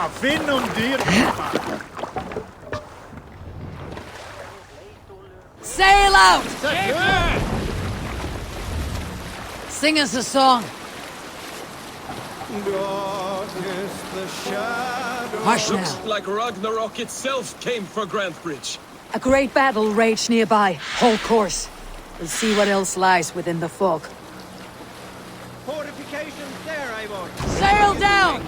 finn om dyr. Sail out! Sing us a song. Hush now. Looks like Ragnarok itself came for Grantbridge. A great battle raged nearby. Hold course. We'll see what else lies within the fog. Fortifications there, Eivor. Sail down!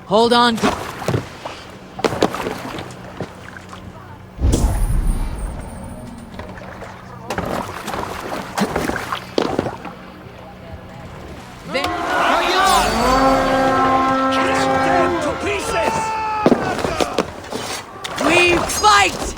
Hold on. We fight!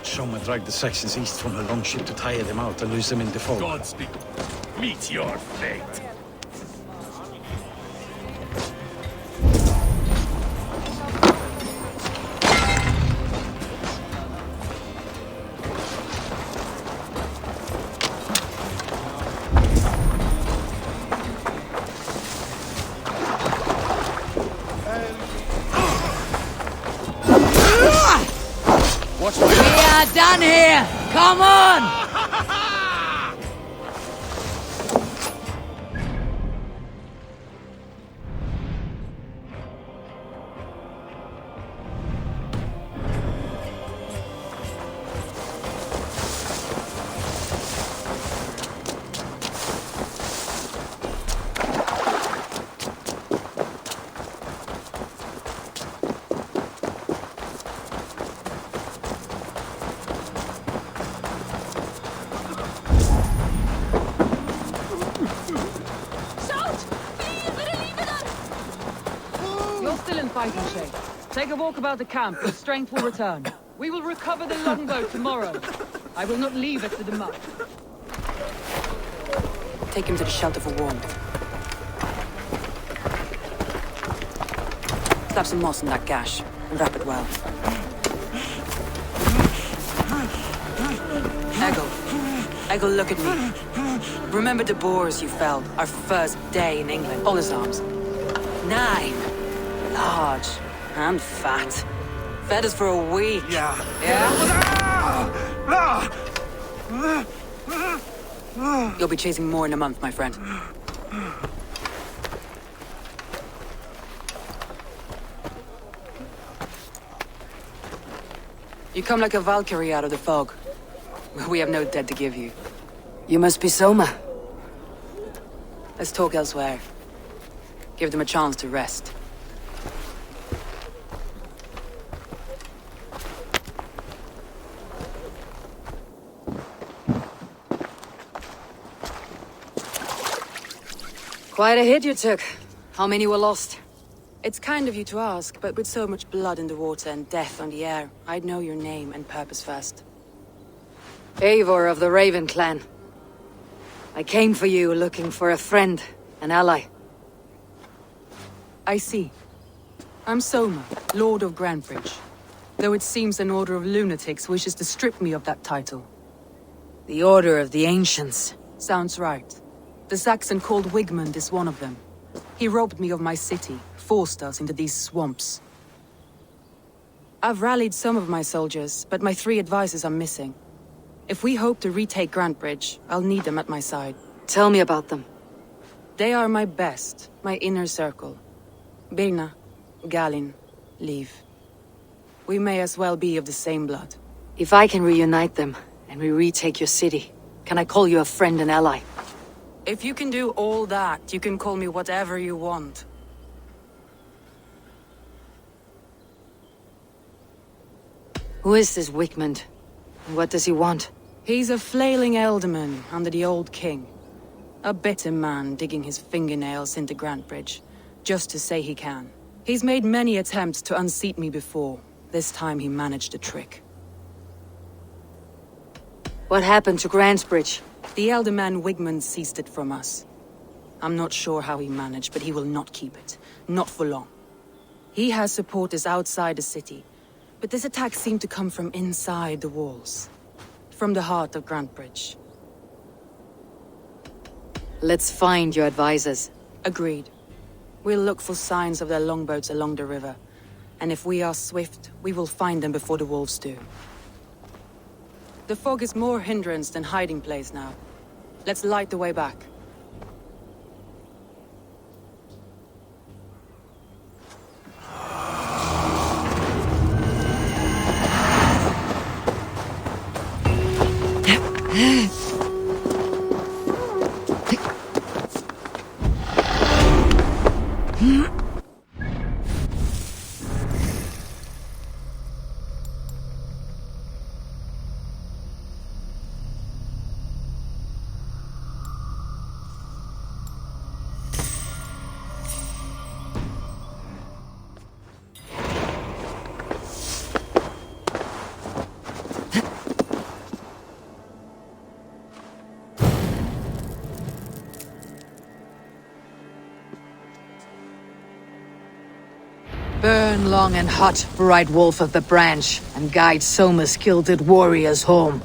Soma dragged the Saxons east from her longship to tire them out and lose them in the fog. Godspeed. Meet your fate. We are done here! Come on! Still in fighting shape. Take a walk about the camp, your strength will return. We will recover the longbow tomorrow. I will not leave it to the muck. Take him to the shelter for warmth. Slap some moss in that gash, and wrap it well. Eggle, look at me. Remember the boars you felled, our first day in England. All his arms. 9. Large and fat. Fed us for a week. Yeah. You'll be chasing more in a month, my friend. You come like a Valkyrie out of the fog. We have no dead to give you. You must be Soma. Let's talk elsewhere. Give them a chance to rest. Quite a hit you took. How many were lost? It's kind of you to ask, but with so much blood in the water and death on the air, I'd know your name and purpose first. Eivor of the Raven clan. I came for you looking for a friend, an ally. I see. I'm Soma, Lord of Grantbridge. Though it seems an order of lunatics wishes to strip me of that title. The Order of the Ancients. Sounds right. The Saxon called Wigmund is one of them. He robbed me of my city, forced us into these swamps. I've rallied some of my soldiers, but my 3 advisors are missing. If we hope to retake Grantbridge, I'll need them at my side. Tell me about them. They are my best, my inner circle. Birna, Galin, Liv. We may as well be of the same blood. If I can reunite them, and we retake your city, can I call you a friend and ally? If you can do all that, you can call me whatever you want. Who is this Wigmund? And what does he want? He's a flailing elderman under the old king. A bitter man digging his fingernails into Grantbridge, just to say he can. He's made many attempts to unseat me before. This time he managed a trick. What happened to Grantbridge? The elderman Wigmund seized it from us. I'm not sure how he managed, but he will not keep it. Not for long. He has supporters outside the city, but this attack seemed to come from inside the walls. From the heart of Grantbridge. Let's find your advisors. Agreed. We'll look for signs of their longboats along the river. And if we are swift, we will find them before the wolves do. The fog is more hindrance than hiding place now. Let's light the way back. Burn long and hot, bright wolf of the branch, and guide Soma's gilded warriors home.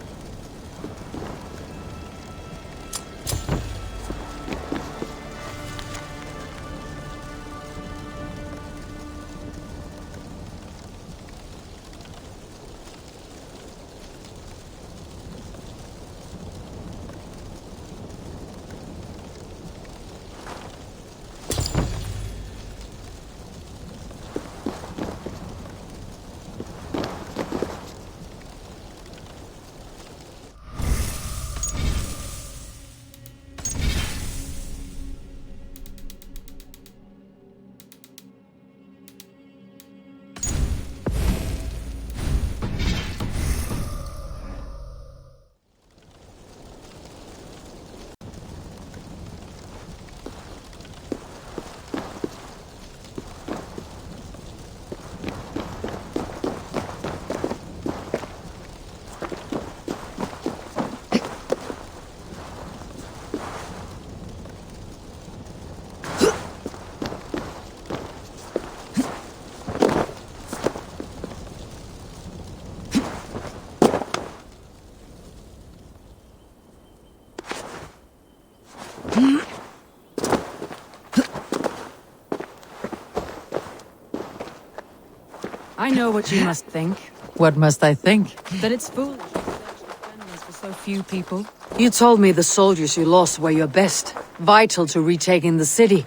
I know what you must think. What must I think? That it's foolish to search defenders for so few people. You told me the soldiers you lost were your best, vital to retaking the city.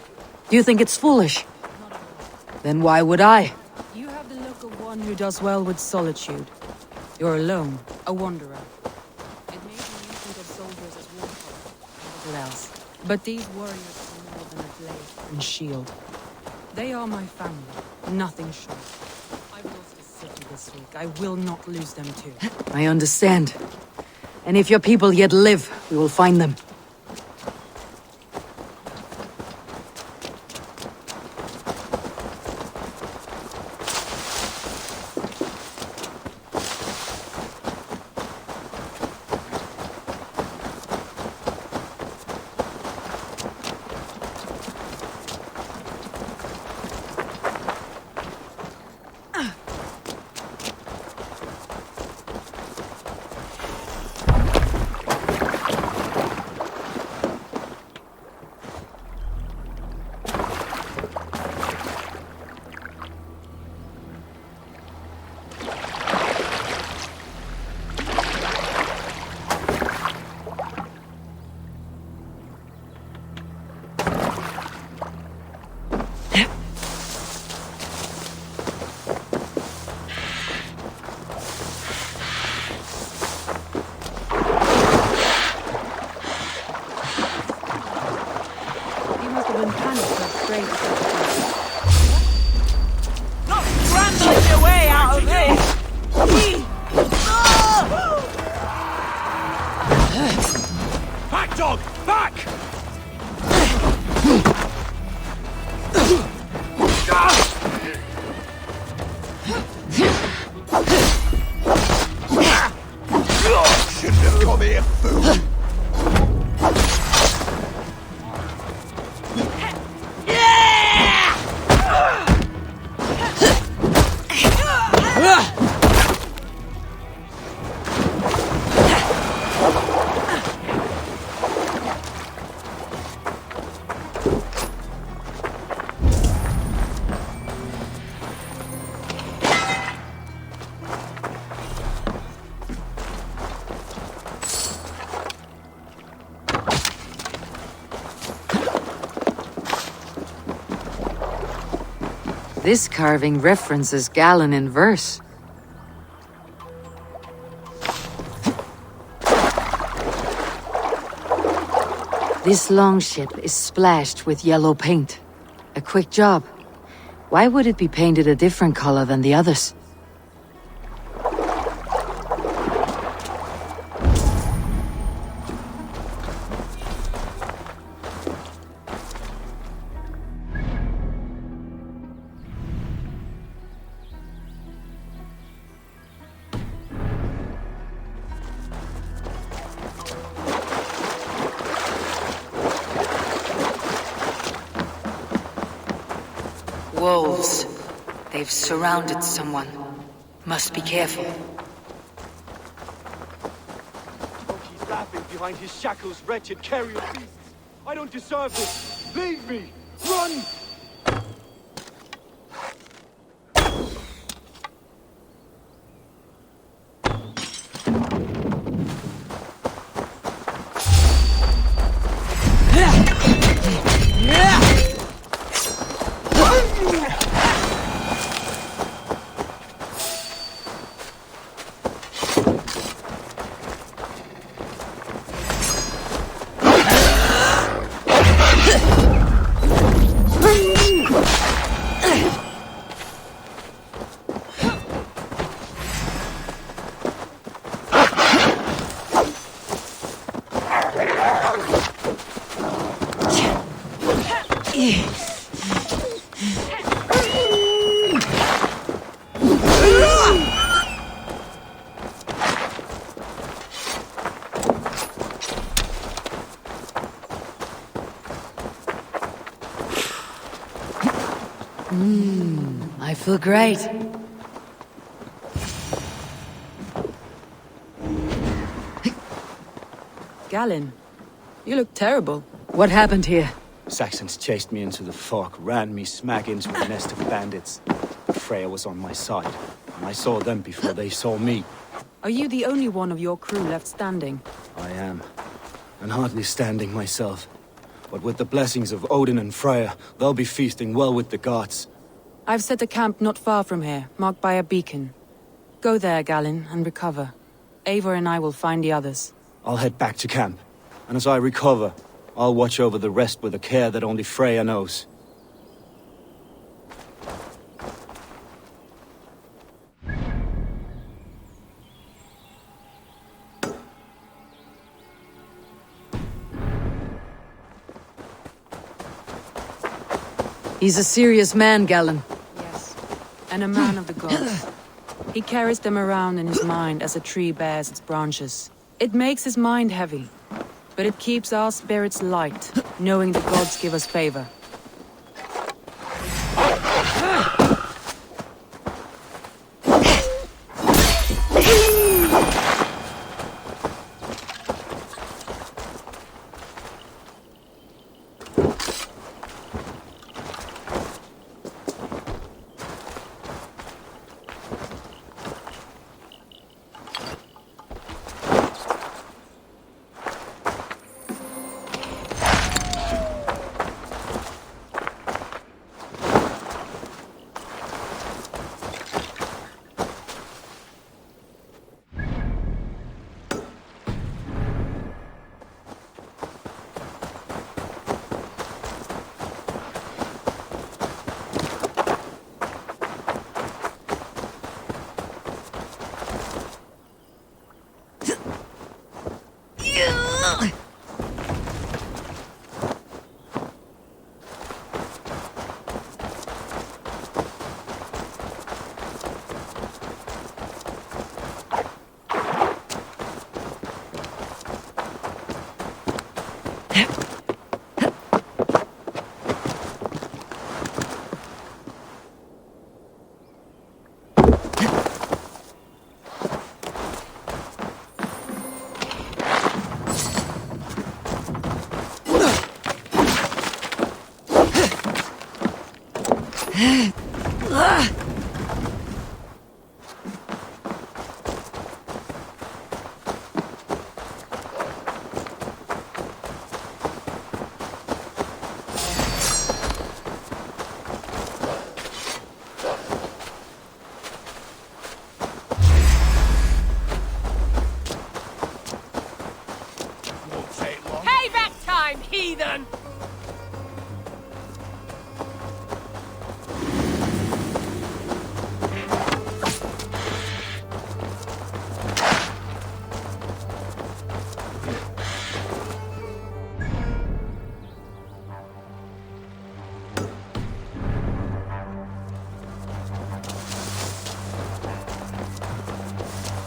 You think it's foolish? Then why would I? You have the look of one who does well with solitude. You're alone, a wanderer. It may be you think of soldiers as war and little else. But these warriors are more than a blade and shield. They are my family, nothing short. I've lost a city this week. I will not lose them too. I understand. And if your people yet live, we will find them. Come here, fool! This carving references Galen in verse. This longship is splashed with yellow paint. A quick job. Why would it be painted a different color than the others? Wolves. They've surrounded someone. Must be careful. He's laughing behind his shackles, wretched carrion beasts. I don't deserve this. Leave me! Run! I feel great. Galen, you look terrible. What happened here? Saxons chased me into the fog, ran me smack into a nest of bandits. Freya was on my side, and I saw them before they saw me. Are you the only one of your crew left standing? I am, and hardly standing myself. But with the blessings of Odin and Freya, they'll be feasting well with the gods. I've set a camp not far from here, marked by a beacon. Go there, Galen, and recover. Eivor and I will find the others. I'll head back to camp, and as I recover, I'll watch over the rest with a care that only Freya knows. He's a serious man, Galen. Yes, and a man of the gods. He carries them around in his mind as a tree bears its branches. It makes his mind heavy, but it keeps our spirits light, knowing the gods give us favor. Payback time, heathen!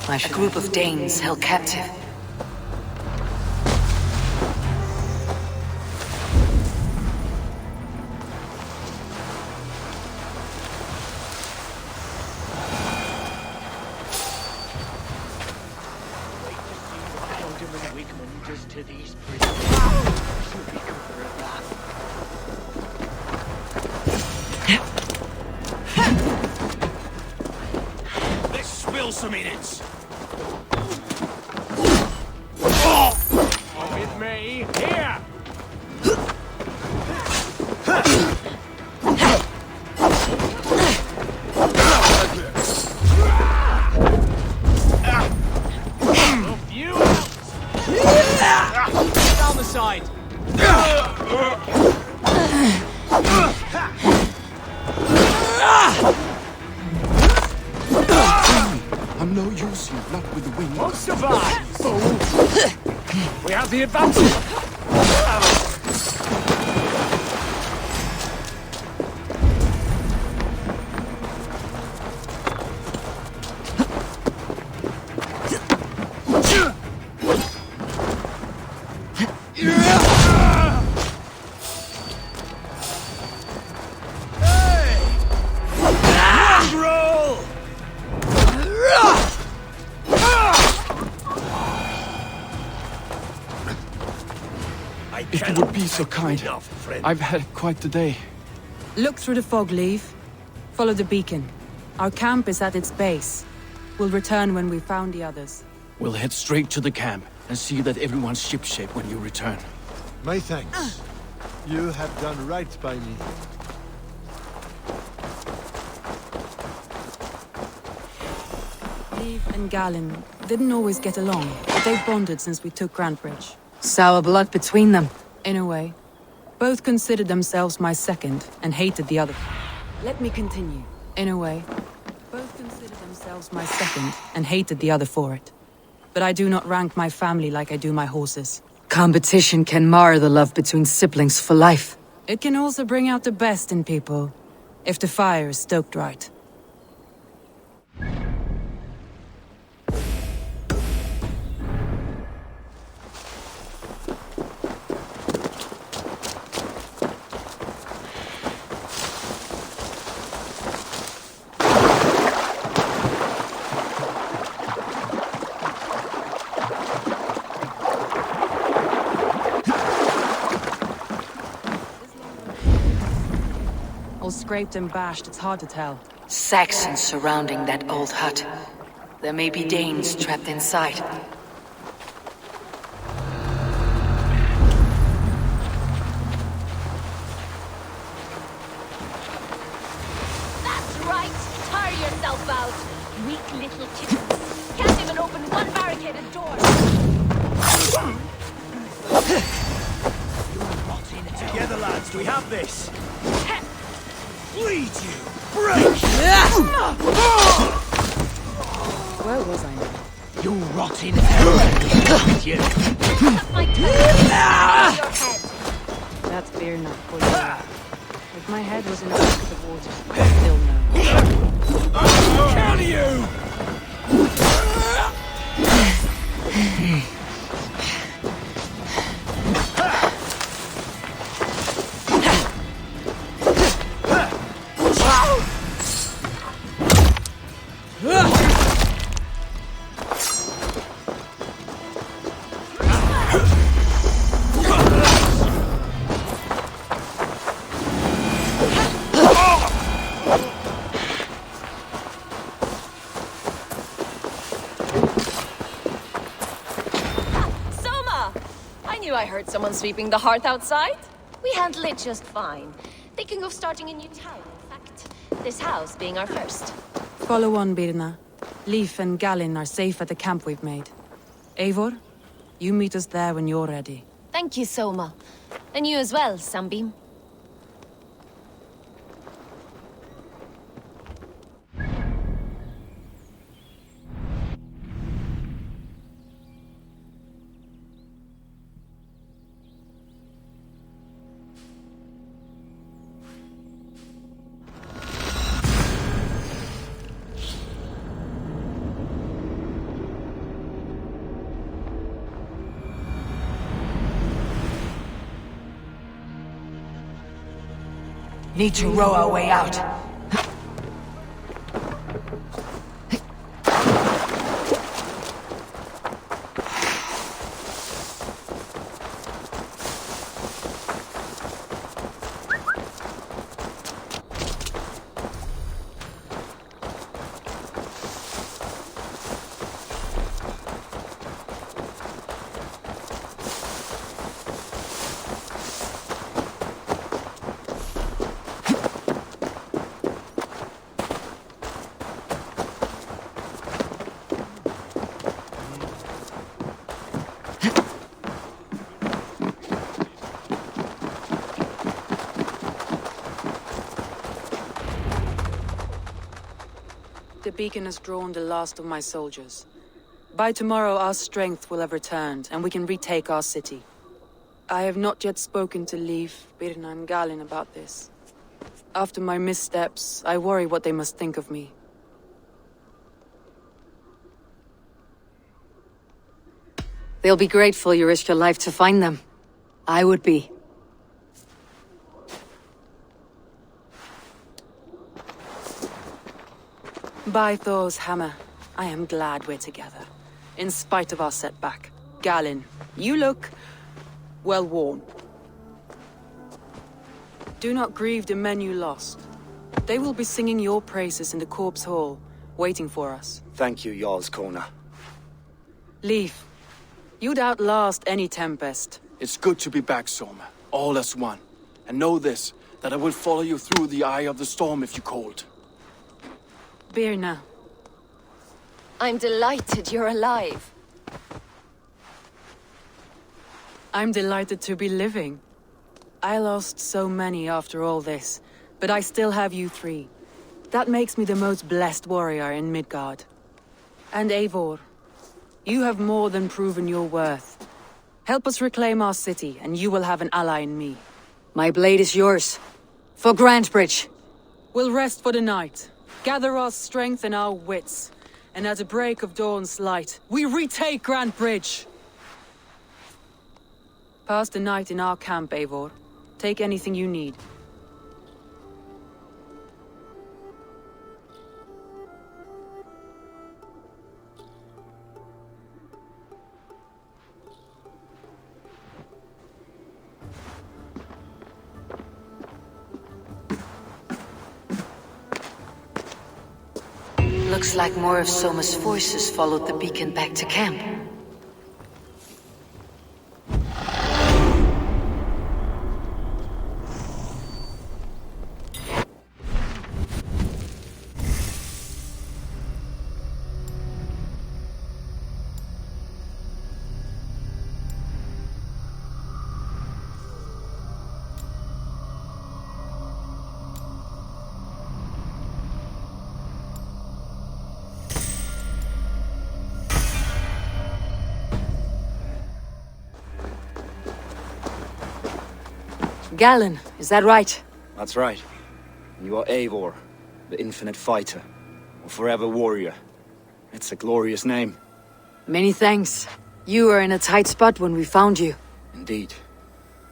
A group of Danes held captive. To these prisoners. She'll be governor of that. Let's spill some innards. With me, here! Down the side! I'm no use here, not with the wings. Won't survive. We have the advantage. If you would be so kind. I've had quite the day. Look through the fog, leave. Follow the beacon. Our camp is at its base. We'll return when we've found the others. We'll head straight to the camp and see that everyone's shipshape when you return. My thanks. You have done right by me. Leave and Galen didn't always get along, but they've bonded since we took Grantbridge. Sour blood between them. In a way. Both considered themselves my second and hated the other. Let me continue. In a way. Both considered themselves my second and hated the other for it. But I do not rank my family like I do my horses. Competition can mar the love between siblings for life. It can also bring out the best in people, if the fire is stoked right. All scraped and bashed, it's hard to tell. Saxons surrounding that old hut. There may be Danes trapped inside. That's right! Tire yourself out! Weak little kittens. Can't even open one barricaded door! Together, lads, we have this! Bleed you! Break! Where was I now? You rotting hell! You! That's my tongue! Your head! That's beer enough for you. If my head was in a bucket of water, I'd still know. Can you? Soma! I knew I heard someone sweeping the hearth outside. We handle it just fine. Thinking of starting a new town, in fact. This house being our first. Follow on, Birna. Leif and Galin are safe at the camp we've made. Eivor, you meet us there when you're ready. Thank you, Soma. And you as well, Sunbeam. Need to row our way out. The beacon has drawn the last of my soldiers. By tomorrow our strength will have returned, and we can retake our city. I have not yet spoken to Leif, Birna and Galin about this. After my missteps, I worry what they must think of me. They'll be grateful you risked your life to find them. I would be. By Thor's hammer, I am glad we're together. In spite of our setback. Galin, you look well worn. Do not grieve the men you lost. They will be singing your praises in the corpse hall, waiting for us. Thank you, Jarl's Kona. Leif, you'd outlast any tempest. It's good to be back, Soma. All as one. And know this, that I will follow you through the eye of the storm if you called. Birna. I'm delighted you're alive. I'm delighted to be living. I lost so many after all this, but I still have you three. That makes me the most blessed warrior in Midgard. And Eivor, you have more than proven your worth. Help us reclaim our city, and you will have an ally in me. My blade is yours. For Grantebridge. We'll rest for the night, gather our strength and our wits, and at the break of dawn's light, we retake Grantebridge! Pass the night in our camp, Eivor. Take anything you need. Looks like more of Soma's forces followed the beacon back to camp. Galin, is that right? That's right. You are Eivor, the infinite fighter, or forever warrior. It's a glorious name. Many thanks. You were in a tight spot when we found you. Indeed.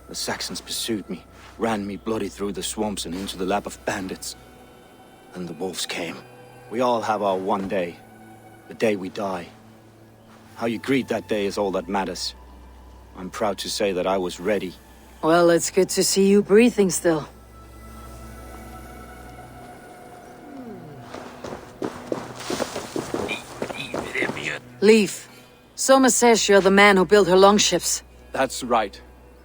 The Saxons pursued me, ran me bloody through the swamps and into the lap of bandits. Then the wolves came. We all have our one day. The day we die. How you greet that day is all that matters. I'm proud to say that I was ready. Well, it's good to see you breathing still. Leaf, Soma says you're the man who built her longships. That's right.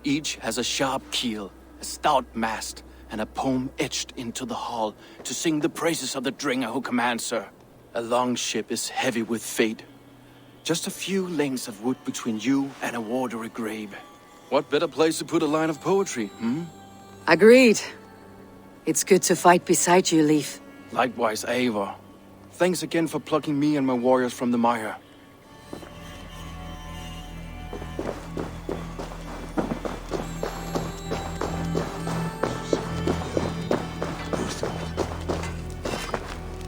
Each has a sharp keel, a stout mast, and a poem etched into the hull to sing the praises of the dringer who commands her. A longship is heavy with fate. Just a few lengths of wood between you and a watery grave. What better place to put a line of poetry, hmm? Agreed. It's good to fight beside you, Leaf. Likewise, Eivor. Thanks again for plucking me and my warriors from the mire.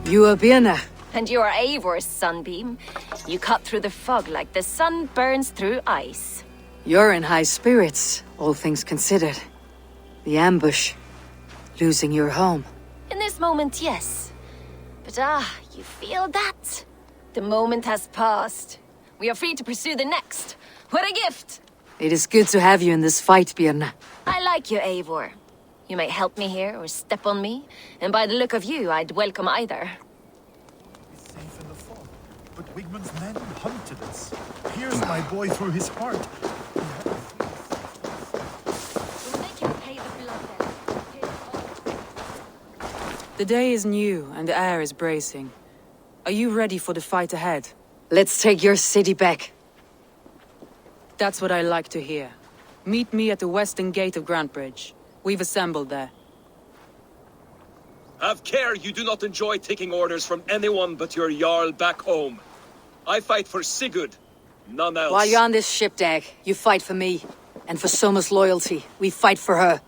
You are Birna. And you are Eivor's sunbeam. You cut through the fog like the sun burns through ice. You're in high spirits, all things considered. The ambush. Losing your home. In this moment, yes. But you feel that? The moment has passed. We are free to pursue the next. What a gift! It is good to have you in this fight, Birna. I like you, Eivor. You may help me here or step on me, and by the look of you, I'd welcome either. Safe in the fog, but Wigmund's men hunted us. Pierced my boy through his heart. We'll make him pay the blood debt. The day is new and the air is bracing. Are you ready for the fight ahead? Let's take your city back. That's what I like to hear. Meet me at the western gate of Grantbridge. We've assembled there. Have care you do not enjoy taking orders from anyone but your Jarl back home. I fight for Sigurd, none else. While you're on this ship, Dag, you fight for me. And for Soma's loyalty, we fight for her.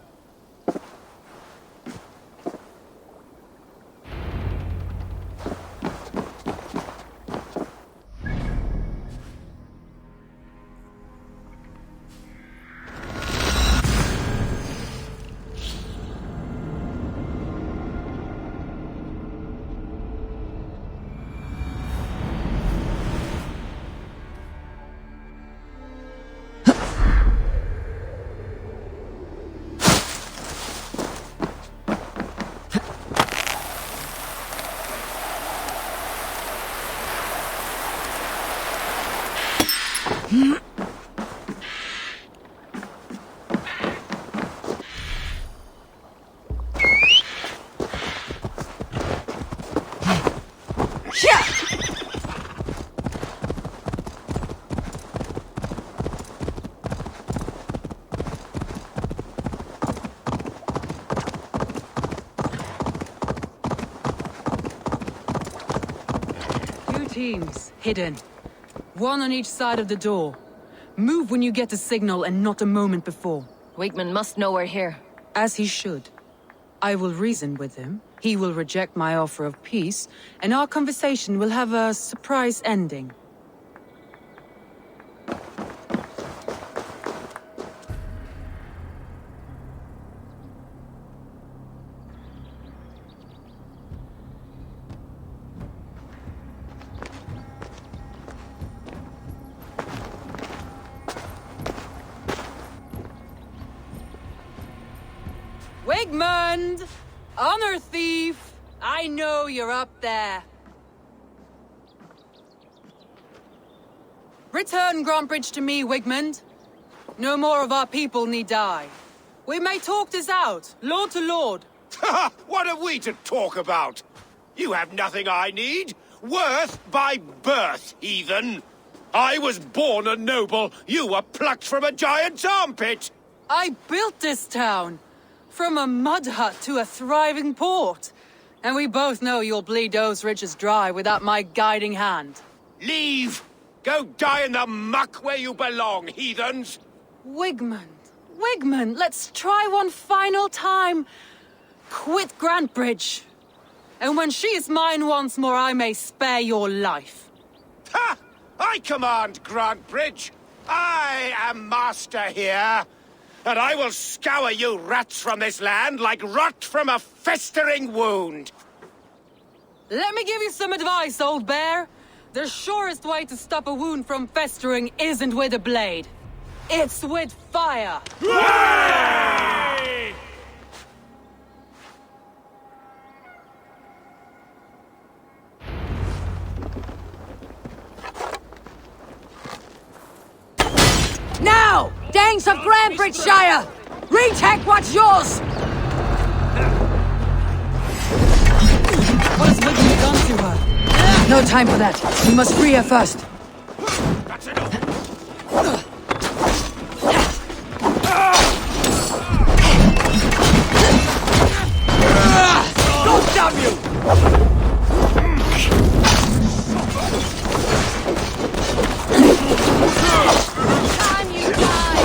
Teams, hidden. One on each side of the door. Move when you get the signal and not a moment before. Wigmund must know we're here. As he should. I will reason with him, he will reject my offer of peace, and our conversation will have a surprise ending. Wigmund! Honor thief! I know you're up there. Return Grantbridge to me, Wigmund. No more of our people need die. We may talk this out, lord to lord. What are we to talk about? You have nothing I need. Worth by birth, heathen. I was born a noble. You were plucked from a giant's armpit. I built this town. From a mud hut to a thriving port. And we both know you'll bleed those riches dry without my guiding hand. Leave! Go die in the muck where you belong, heathens! Wigmund, let's try one final time. Quit Grantbridge. And when she is mine once more, I may spare your life. Ha! I command Grantbridge. I am master here. And I will scour you rats from this land like rot from a festering wound. Let me give you some advice, old bear. The surest way to stop a wound from festering isn't with a blade. It's with fire! Now! Danes of Grandbridgeshire! Retake what's yours! What has Wigman done to her? No time for that. We must free her first. That's enough! God damn you! Time you die!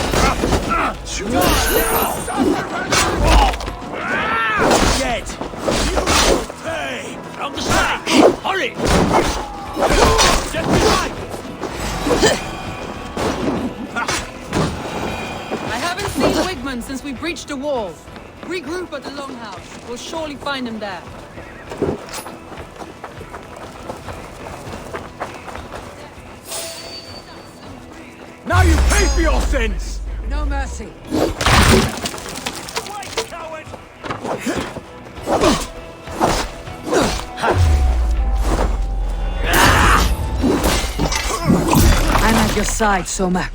Dead! Hey! On the side! Hurry! Get behind! I haven't seen Wigman since we breached the wall. Regroup at the Longhouse. We'll surely find him there. Now you pay for your sins! No mercy. Wait, coward! I'm at your side, Soma.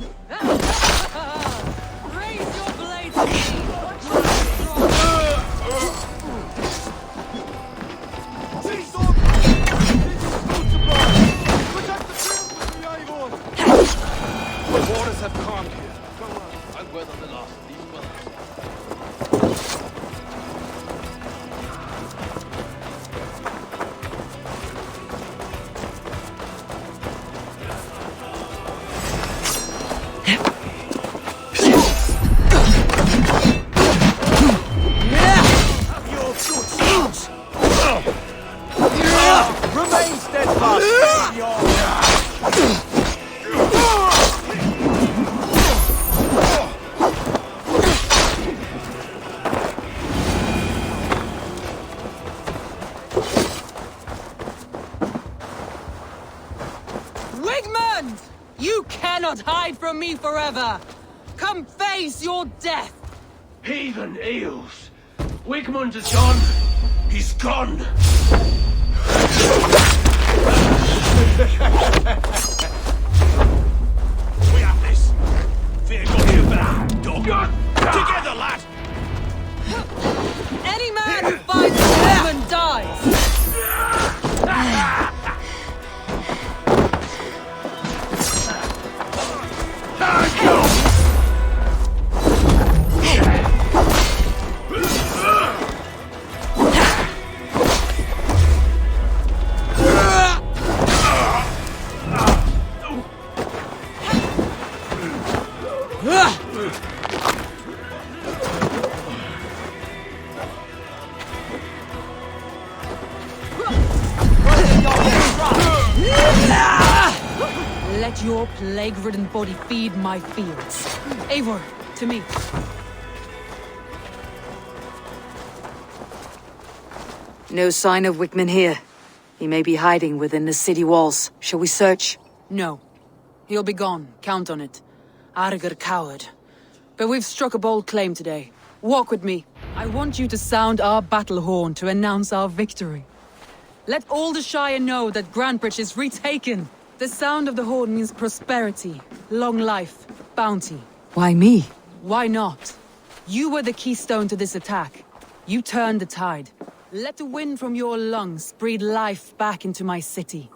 Raise your blade to me! The waters have calmed here. Come on, I'll weather the last of these wells. Your good sons! Remain steadfast! Your... Wigman! You cannot hide from me forever! Come face your death! Heathen eels! Wigmund is gone! He's gone! We have this! Fear God you better, dog! Together, lad! Any man who fights Wigman dies! Let your plague-ridden body feed my fields. Eivor, to me. No sign of Wigman here. He may be hiding within the city walls. Shall we search? No. He'll be gone. Count on it. Arger coward. But we've struck a bold claim today. Walk with me. I want you to sound our battle horn to announce our victory. Let all the Shire know that Grandbridge is retaken. The sound of the horn means prosperity, long life, bounty. Why me? Why not? You were the keystone to this attack. You turned the tide. Let the wind from your lungs breathe life back into my city.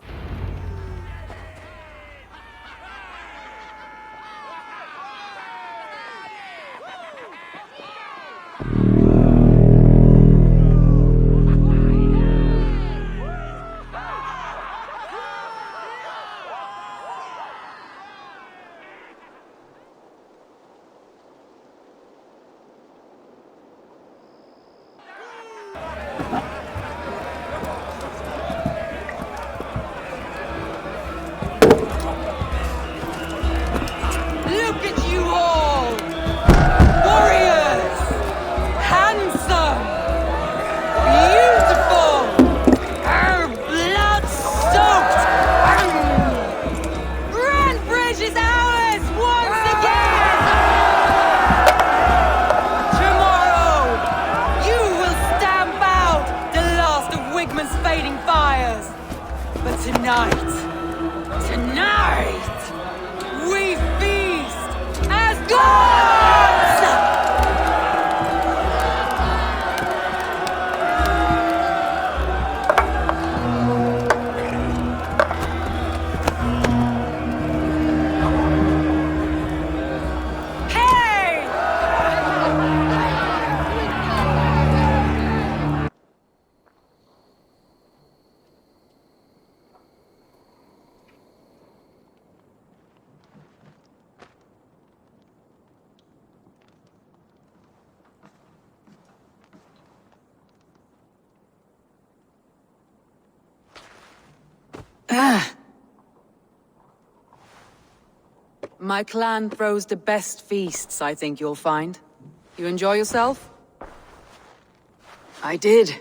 My clan throws the best feasts, I think you'll find. You enjoy yourself? I did.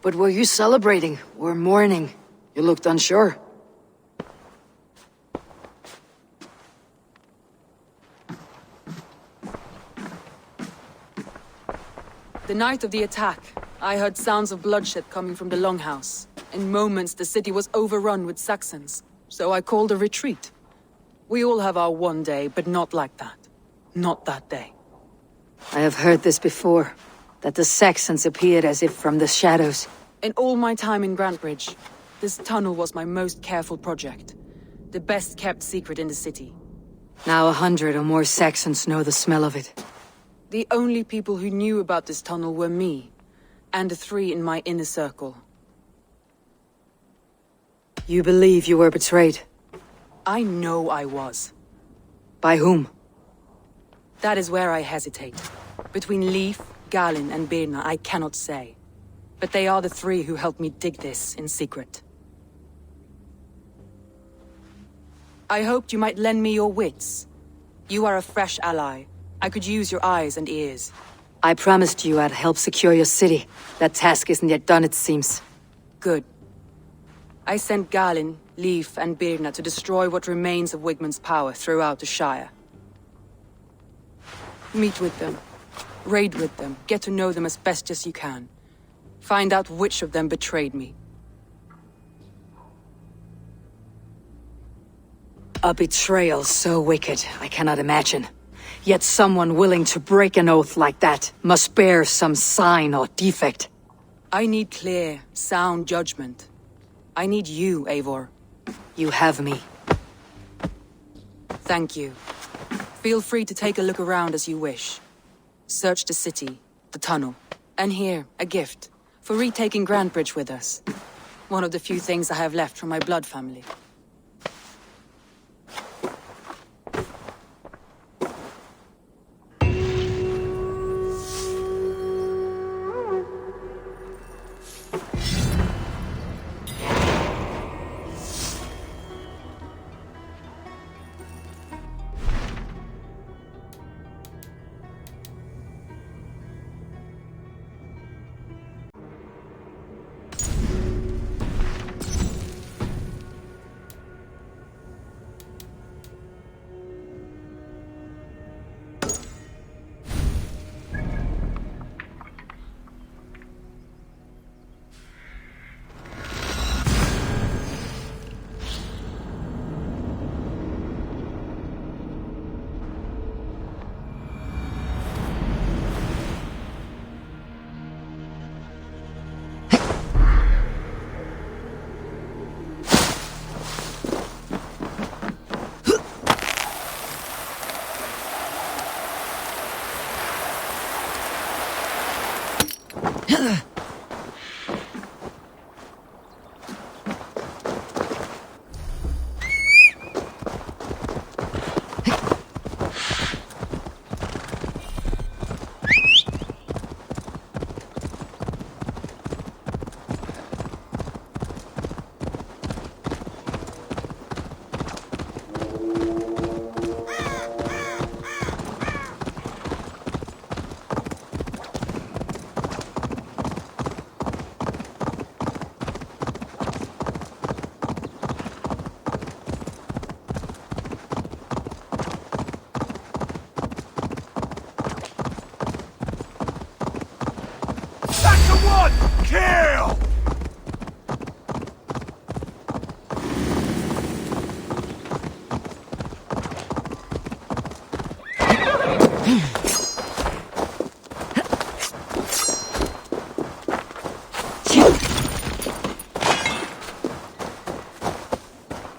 But were you celebrating or mourning? You looked unsure. The night of the attack, I heard sounds of bloodshed coming from the Longhouse. In moments, the city was overrun with Saxons, so I called a retreat. We all have our one day, but not like that. Not that day. I have heard this before, that the Saxons appeared as if from the shadows. In all my time in Grantbridge, this tunnel was my most careful project. The best kept secret in the city. Now 100 or more Saxons know the smell of it. The only people who knew about this tunnel were me, and the 3 in my inner circle. You believe you were betrayed? I know I was. By whom? That is where I hesitate. Between Leif, Galin, and Birna, I cannot say. But they are the 3 who helped me dig this in secret. I hoped you might lend me your wits. You are a fresh ally. I could use your eyes and ears. I promised you I'd help secure your city. That task isn't yet done, it seems. Good. I sent Galin, Leif, and Birna to destroy what remains of Wigmund's power throughout the Shire. Meet with them. Raid with them. Get to know them as best as you can. Find out which of them betrayed me. A betrayal so wicked, I cannot imagine. Yet someone willing to break an oath like that must bear some sign or defect. I need clear, sound judgment. I need you, Eivor. You have me. Thank you. Feel free to take a look around as you wish. Search the city, the tunnel, and here, a gift, for retaking Grantbridge with us. One of the few things I have left from my blood family. Kill!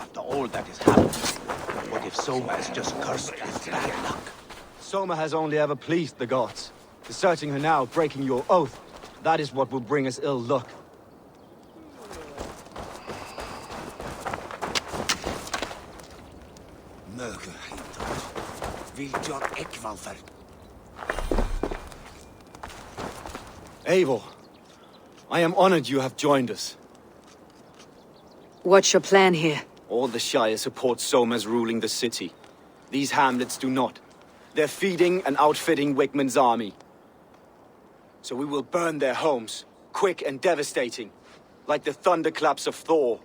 After all that has happened, what if Soma is just cursed with bad luck? Soma has only ever pleased the gods. Deserting her now, breaking your oath, that is what will bring us ill luck. Eivor, I am honored you have joined us. What's your plan here? All the Shire support Soma's ruling the city. These hamlets do not. They're feeding and outfitting Wigmund's army. So we will burn their homes, quick and devastating, like the thunderclaps of Thor.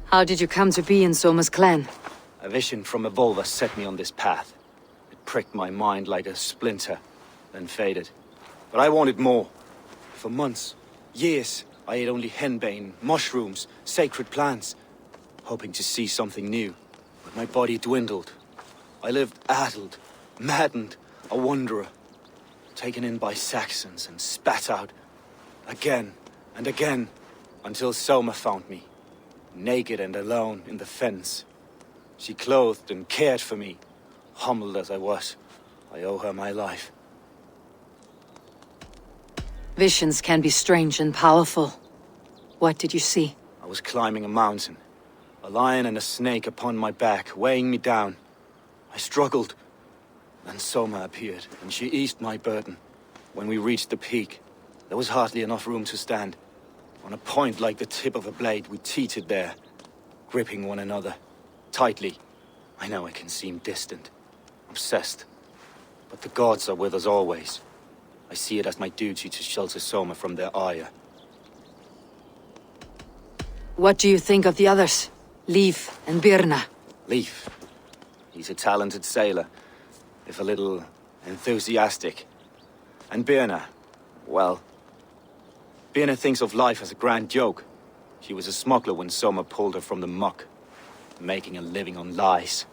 How did you come to be in Soma's clan? A vision from a Volva set me on this path. It pricked my mind like a splinter, then faded. But I wanted more. For months, years, I ate only henbane, mushrooms, sacred plants, hoping to see something new. But my body dwindled. I lived addled, maddened, a wanderer, taken in by Saxons and spat out again and again, until Soma found me, naked and alone in the fens. She clothed and cared for me, humbled as I was. I owe her my life. Visions can be strange and powerful. What did you see? I was climbing a mountain, a lion and a snake upon my back, weighing me down. I struggled. Then Soma appeared, and she eased my burden. When we reached the peak, there was hardly enough room to stand. On a point like the tip of a blade, we teetered there, gripping one another, tightly. I know I can seem distant, obsessed, but the gods are with us always. I see it as my duty to shelter Soma from their ire. What do you think of the others? Leif and Birna? Leif. He's a talented sailor, if a little enthusiastic. And Birna, well, Birna thinks of life as a grand joke. She was a smuggler when Soma pulled her from the muck, making a living on lies.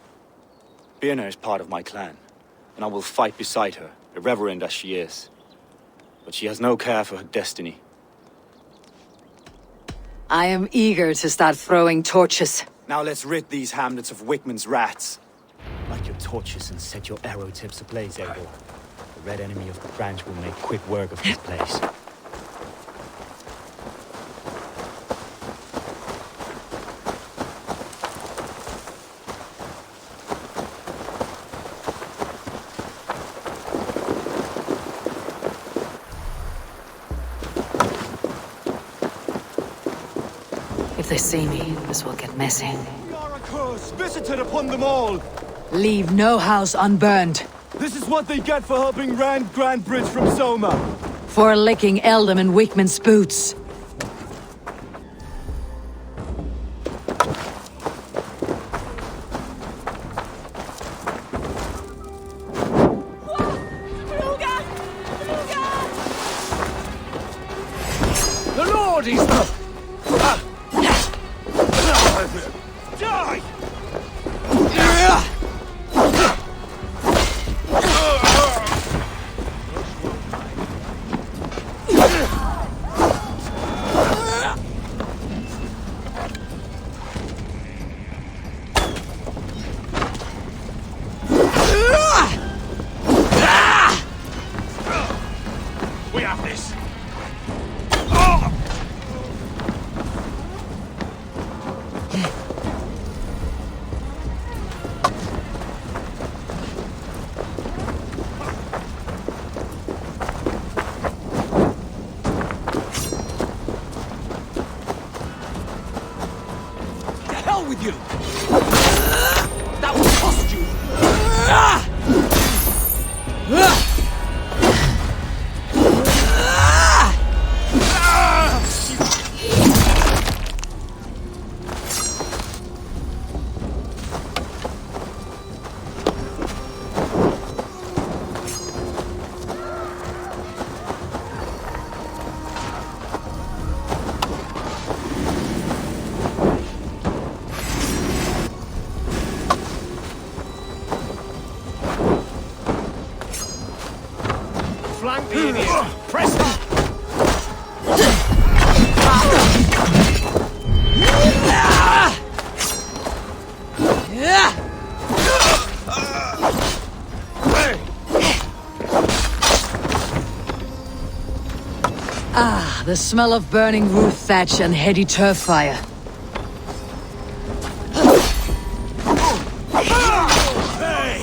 Birna is part of my clan, and I will fight beside her, irreverent as she is. But she has no care for her destiny. I am eager to start throwing torches. Now let's rid these hamlets of Wigmund's rats. Light your torches and set your arrow tips ablaze, Eivor. The red enemy of the branch will make quick work of this place. If they see me, this will get messy. We are a curse visited upon them all! Leave no house unburned. This is what they get for helping Rand Grandbridge from Soma! For licking Eldam and Wigmund's boots. The Lord is the... Die! We have this. With you! That will cost you! Flank the idiot! Press it! Ah, the smell of burning roof thatch and heady turf fire. Hey!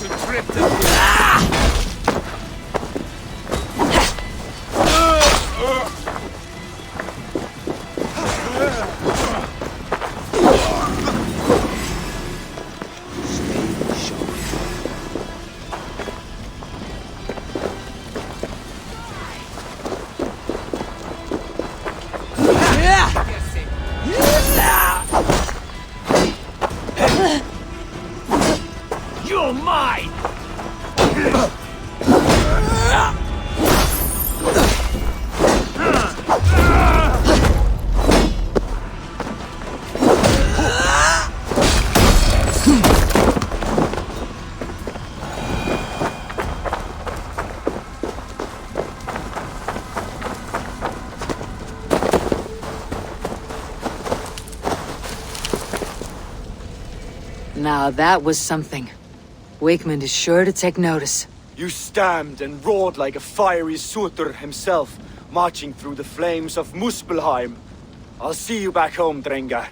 to trip the... You're mine! Now that was something. Wigmund is sure to take notice. You stamped and roared like a fiery Surtur himself, marching through the flames of Muspelheim. I'll see you back home, Drengar.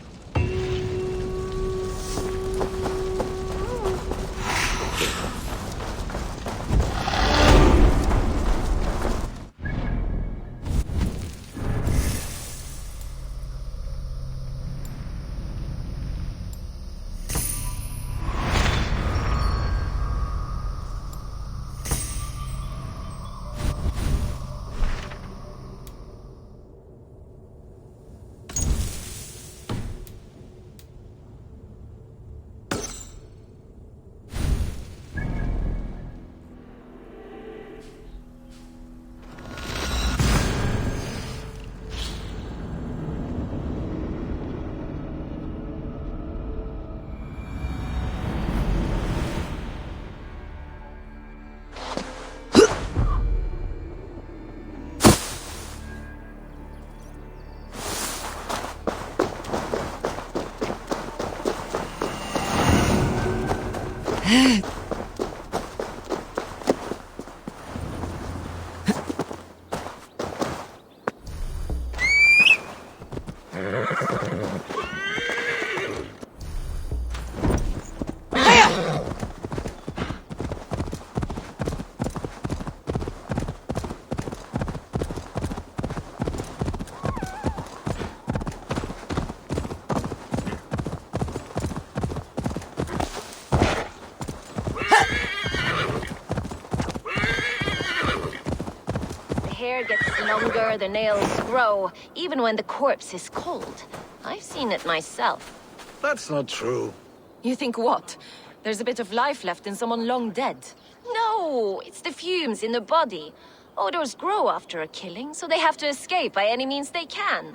Gets longer, the nails grow, even when the corpse is cold. I've seen it myself. That's not true. You think what? There's a bit of life left in someone long dead? No, it's the fumes in the body. Odors grow after a killing, so they have to escape by any means they can.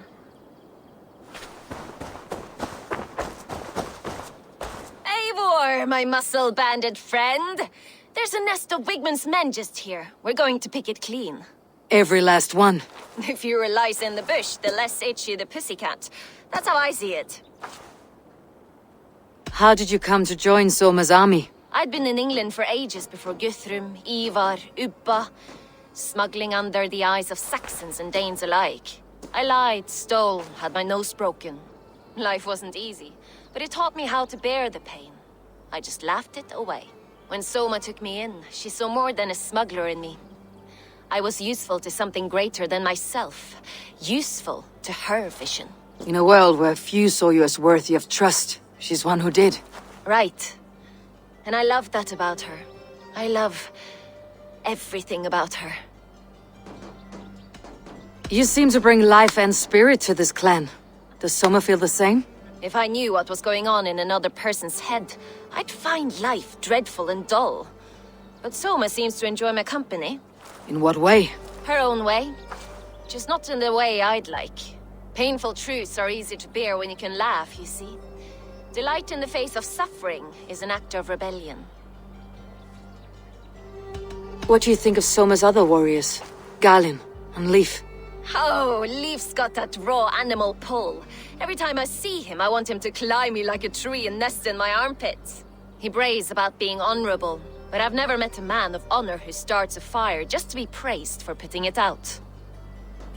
Eivor, my muscle-banded friend! There's a nest of Wigmund's men just here. We're going to pick it clean. Every last one. The fewer lice in the bush, the less itchy the pussycat. That's how I see it. How did you come to join Soma's army? I'd been in England for ages before Guthrum, Ivar, Ubba, smuggling under the eyes of Saxons and Danes alike. I lied, stole, had my nose broken. Life wasn't easy, but it taught me how to bear the pain. I just laughed it away. When Soma took me in, she saw more than a smuggler in me. I was useful to something greater than myself. Useful to her vision. In a world where few saw you as worthy of trust, she's one who did. Right. And I love that about her. I love everything about her. You seem to bring life and spirit to this clan. Does Soma feel the same? If I knew what was going on in another person's head, I'd find life dreadful and dull. But Soma seems to enjoy my company. In what way? Her own way. Just not in the way I'd like. Painful truths are easy to bear when you can laugh, you see. Delight in the face of suffering is an act of rebellion. What do you think of Soma's other warriors? Galin and Leif? Oh, Leif's got that raw animal pull. Every time I see him, I want him to climb me like a tree and nest in my armpits. He brays about being honorable, but I've never met a man of honor who starts a fire just to be praised for putting it out.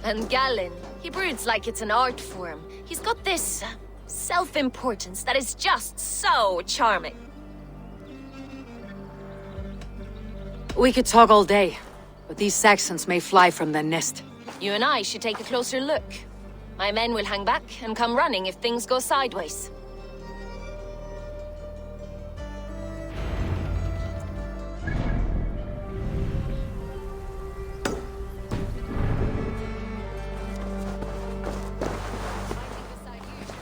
And Galin, he broods like it's an art form. He's got this self-importance that is just so charming. We could talk all day, but these Saxons may fly from their nest. You and I should take a closer look. My men will hang back and come running if things go sideways.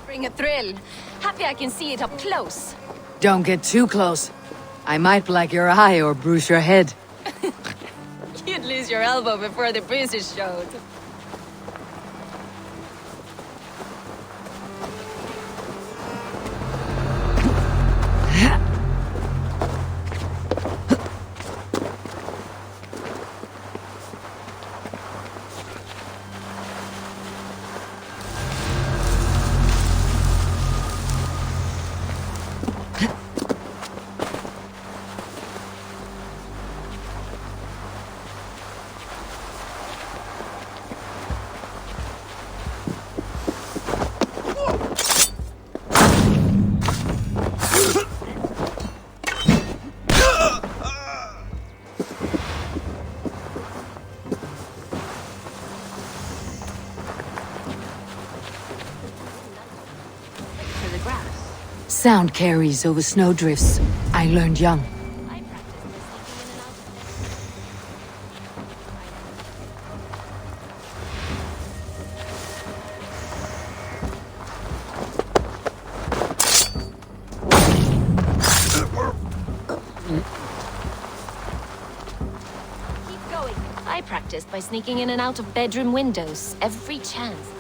Bring a thrill. Happy I can see it up close. Don't get too close. I might black your eye or bruise your head. You'd lose your elbow before the bruises showed. Sound carries over snowdrifts. I learned young. Keep going. I practiced by sneaking in and out of bedroom windows every chance.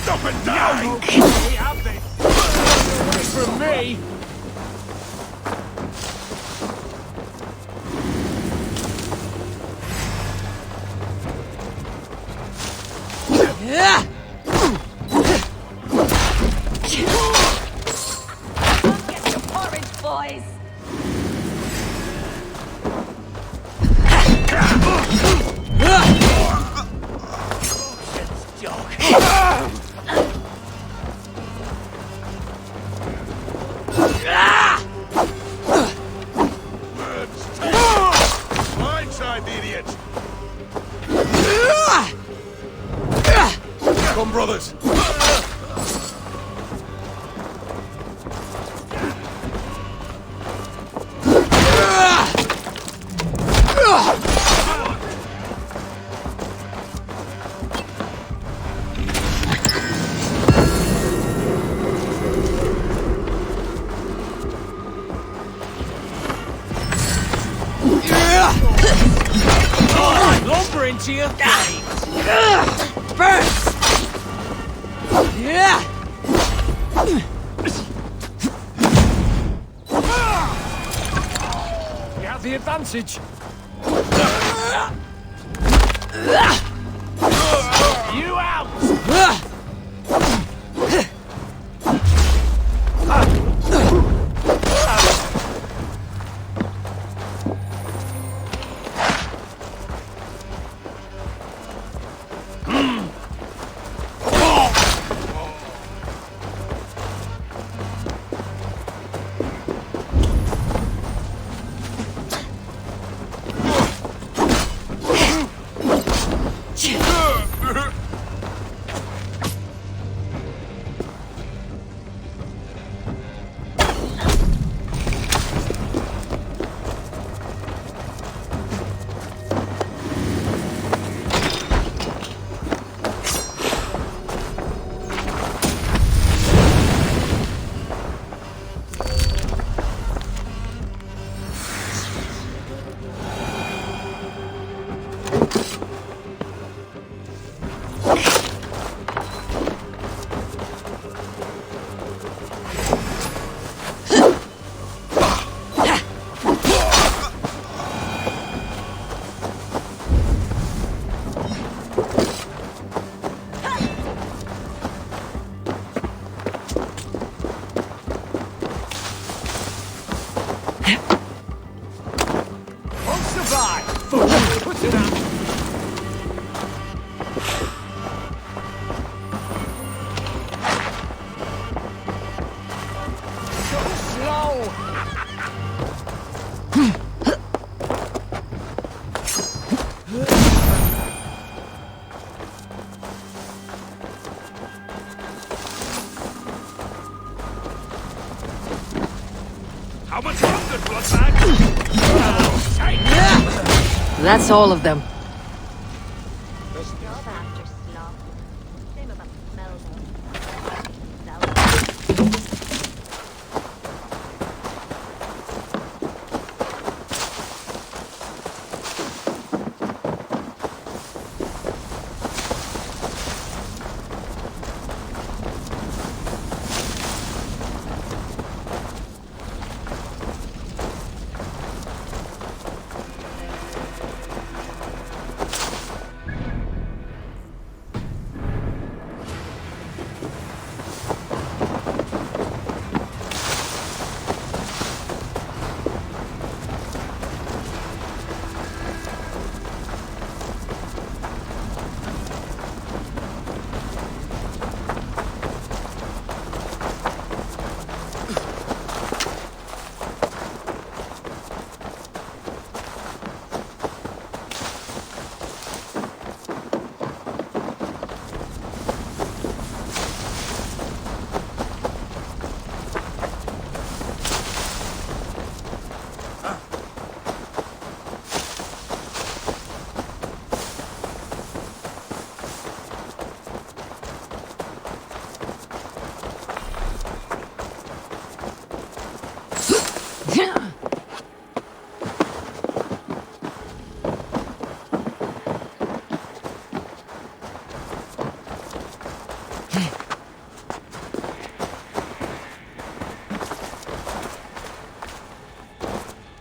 Stop and die! We have this! From me! Yeah! Get your porridge, boys! Blindside the idiot! Come, brothers! Lumber into your Burst! Yeah! You have the advantage. You out! Put it out. So slow. How much longer, bloodbag? That's all of them.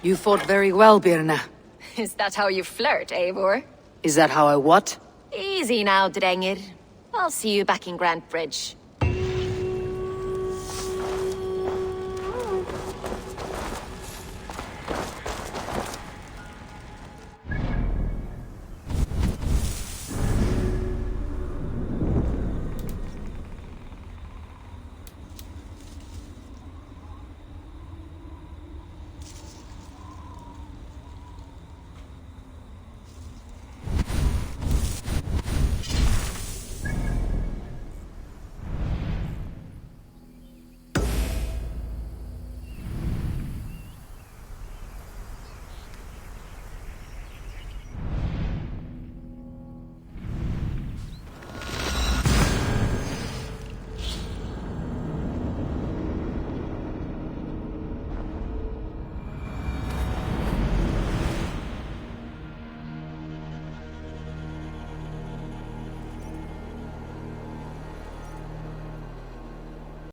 You fought very well, Birna. Is that how you flirt, Eivor? Is that how I what? Easy now, Drenger. I'll see you back in Grant Bridge.